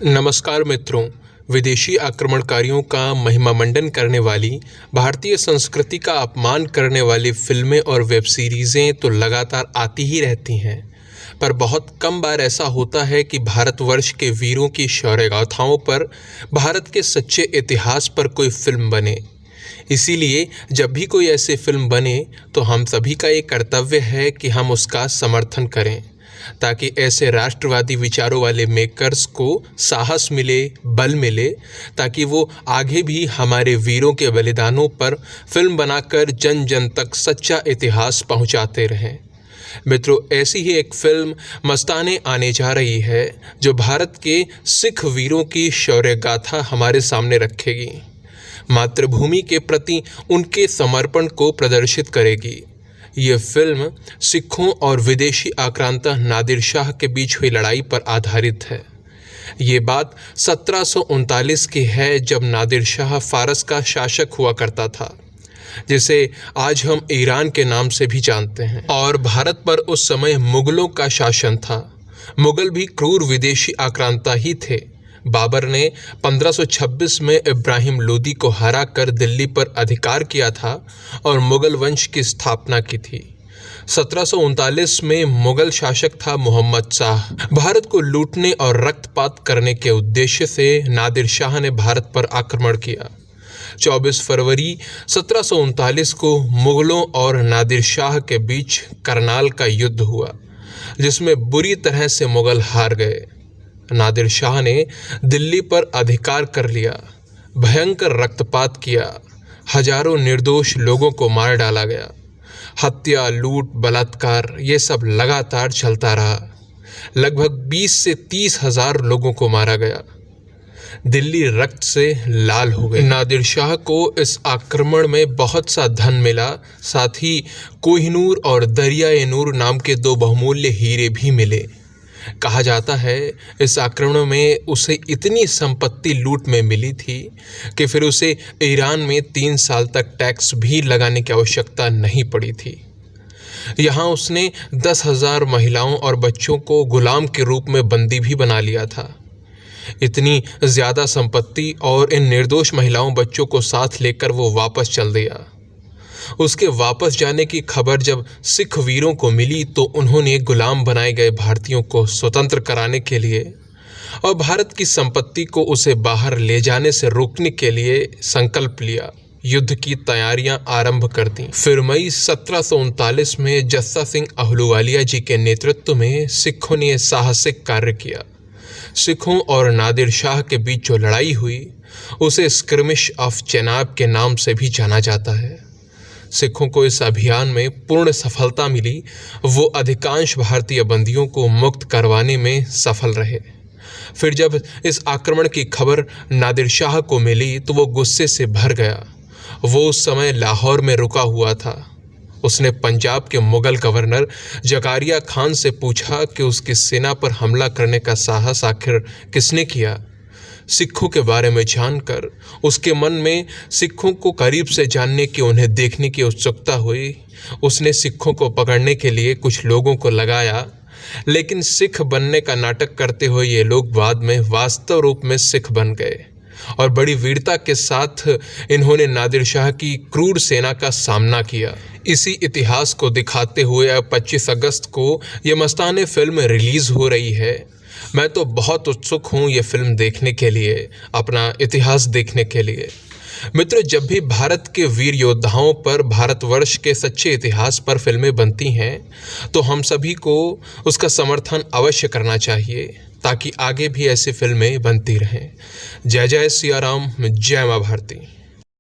नमस्कार मित्रों। विदेशी आक्रमणकारियों का महिमामंडन करने वाली, भारतीय संस्कृति का अपमान करने वाली फिल्में और वेब सीरीज़ें तो लगातार आती ही रहती हैं, पर बहुत कम बार ऐसा होता है कि भारतवर्ष के वीरों की शौर्य गाथाओं पर, भारत के सच्चे इतिहास पर कोई फिल्म बने। इसीलिए जब भी कोई ऐसी फिल्म बने तो हम सभी का ये कर्तव्य है कि हम उसका समर्थन करें, ताकि ऐसे राष्ट्रवादी विचारों वाले मेकर्स को साहस मिले, बल मिले, ताकि वो आगे भी हमारे वीरों के बलिदानों पर फिल्म बनाकर जन जन तक सच्चा इतिहास पहुंचाते रहें। मित्रों, ऐसी ही एक फिल्म मस्ताने आने जा रही है, जो भारत के सिख वीरों की शौर्य गाथा हमारे सामने रखेगी, मातृभूमि के प्रति उनके समर्पण को प्रदर्शित करेगी। ये फिल्म सिखों और विदेशी आक्रांता नादिर शाह के बीच हुई लड़ाई पर आधारित है। ये बात 1739 की है, जब नादिर शाह फारस का शासक हुआ करता था, जिसे आज हम ईरान के नाम से भी जानते हैं, और भारत पर उस समय मुगलों का शासन था। मुगल भी क्रूर विदेशी आक्रांता ही थे। बाबर ने 1526 में इब्राहिम लोदी को हराकर दिल्ली पर अधिकार किया था और मुगल वंश की स्थापना की थी। 1739 में मुगल शासक था मोहम्मद शाह। भारत को लूटने और रक्तपात करने के उद्देश्य से नादिर शाह ने भारत पर आक्रमण किया। 24 फरवरी 1739 को मुगलों और नादिर शाह के बीच करनाल का युद्ध हुआ, जिसमें बुरी तरह से मुगल हार गए। नादिर शाह ने दिल्ली पर अधिकार कर लिया, भयंकर रक्तपात किया, हजारों निर्दोष लोगों को मार डाला गया। हत्या, लूट, बलात्कार ये सब लगातार चलता रहा। लगभग 20 से 30 हजार लोगों को मारा गया। दिल्ली रक्त से लाल हो गई। नादिर शाह को इस आक्रमण में बहुत सा धन मिला, साथ ही कोहिनूर और दरिया-ए-नूर नाम के 2 बहुमूल्य हीरे भी मिले। कहा जाता है इस आक्रमण में उसे इतनी संपत्ति लूट में मिली थी कि फिर उसे ईरान में 3 साल तक टैक्स भी लगाने की आवश्यकता नहीं पड़ी थी। यहाँ उसने 10,000 महिलाओं और बच्चों को गुलाम के रूप में बंदी भी बना लिया था। इतनी ज़्यादा संपत्ति और इन निर्दोष महिलाओं बच्चों को साथ लेकर वो वापस चल दिया। उसके वापस जाने की खबर जब सिख वीरों को मिली तो उन्होंने गुलाम बनाए गए भारतीयों को स्वतंत्र कराने के लिए और भारत की संपत्ति को उसे बाहर ले जाने से रोकने के लिए संकल्प लिया। युद्ध की तैयारियां आरंभ कर दी। फिर मई 1739 में जस्सा सिंह अहलूवालिया जी के नेतृत्व में सिखों ने साहसिक कार्य किया। सिखों और नादिर शाह के बीच जो लड़ाई हुई उसे स्क्रिमिश ऑफ चेनाब के नाम से भी जाना जाता है। सिखों को इस अभियान में पूर्ण सफलता मिली। वो अधिकांश भारतीय बंदियों को मुक्त करवाने में सफल रहे। फिर जब इस आक्रमण की खबर नादिर शाह को मिली तो वो गुस्से से भर गया। वो उस समय लाहौर में रुका हुआ था। उसने पंजाब के मुगल गवर्नर जकारिया खान से पूछा कि उसकी सेना पर हमला करने का साहस आखिर किसने किया। सिखों के बारे में जानकर उसके मन में सिखों को करीब से जानने की, उन्हें देखने की उत्सुकता हुई। उसने सिखों को पकड़ने के लिए कुछ लोगों को लगाया, लेकिन सिख बनने का नाटक करते हुए ये लोग बाद में वास्तव रूप में सिख बन गए और बड़ी वीरता के साथ इन्होंने नादिर शाह की क्रूर सेना का सामना किया। इसी इतिहास को दिखाते हुए अब 25 अगस्त को ये मस्ताने फिल्म रिलीज़ हो रही है। मैं तो बहुत उत्सुक हूँ ये फिल्म देखने के लिए, अपना इतिहास देखने के लिए। मित्रों, जब भी भारत के वीर योद्धाओं पर, भारतवर्ष के सच्चे इतिहास पर फिल्में बनती हैं तो हम सभी को उसका समर्थन अवश्य करना चाहिए, ताकि आगे भी ऐसी फिल्में बनती रहें। जय जय सिया राम, जय माँ भारती।